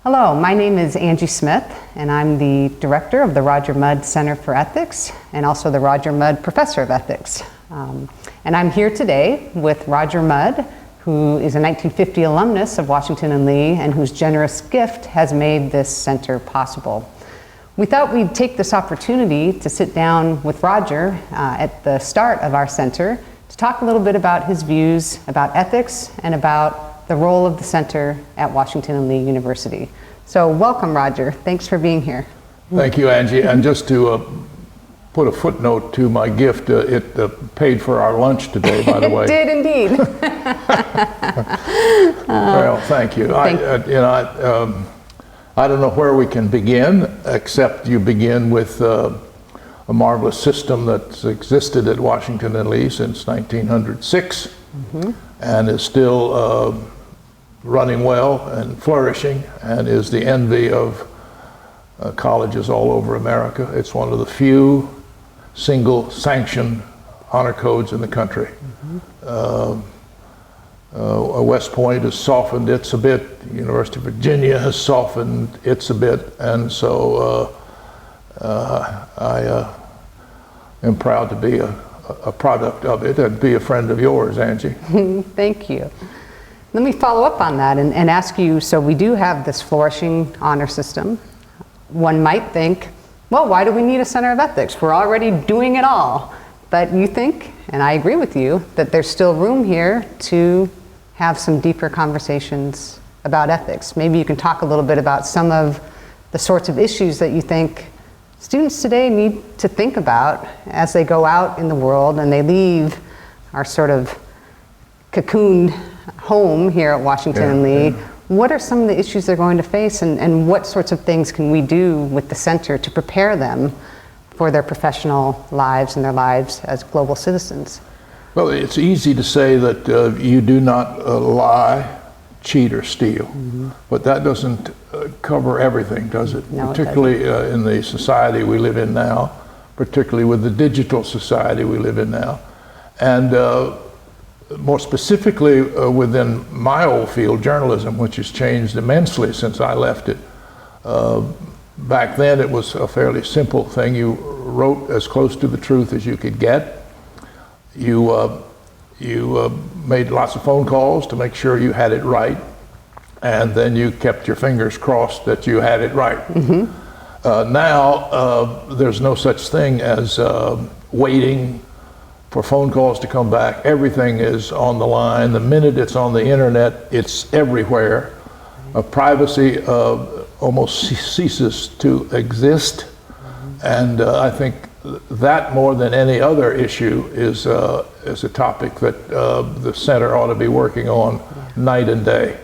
Hello, my name is Angie Smith, and I'm the director of the Roger Mudd Center for Ethics and also the Roger Mudd Professor of Ethics. And I'm here today with Roger Mudd, who is a 1950 alumnus of Washington and Lee and whose generous gift has made this center possible. We thought we'd take this opportunity to sit down with Roger at the start of our center to talk a little bit about his views about ethics and about the role of the center at Washington and Lee University. So welcome, Roger. Thanks for being here. Thank you, Angie. And just to put a footnote to my gift, it paid for our lunch today, by the way. It did indeed. Well, thank you. I don't know where we can begin, except you begin with a marvelous system that's existed at Washington and Lee since 1906, and is still running well and flourishing, and is the envy of colleges all over America. It's one of the few single sanctioned honor codes in the country. West Point has softened its a bit, the University of Virginia has softened its a bit, and so I am proud to be a product of it and be a friend of yours, Angie. Thank you. Let me follow up on that and ask you, so we do have this flourishing honor system. One might think, well, why do we need a Center of Ethics? We're already doing it all. But you think, and I agree with you, that there's still room here to have some deeper conversations about ethics. Maybe you can talk a little bit about some of the sorts of issues that you think students today need to think about as they go out in the world and they leave our sort of cocooned home here at Washington and Lee. What are some of the issues they're going to face, and what sorts of things can we do with the center to prepare them for their professional lives and their lives as global citizens? Well, it's easy to say that you do not lie, cheat, or steal, but that doesn't cover everything, does it? No, particularly in the society we live in now, particularly with the digital society we live in now. And more specifically within my old field, journalism, which has changed immensely since I left it. Back then it was a fairly simple thing. You wrote as close to the truth as you could get. You made lots of phone calls to make sure you had it right, and then you kept your fingers crossed that you had it right. Now there's no such thing as waiting for phone calls to come back. Everything is on the line. The minute it's on the internet, it's everywhere. Privacy almost ceases to exist. And I think that more than any other issue is a topic that the center ought to be working on night and day.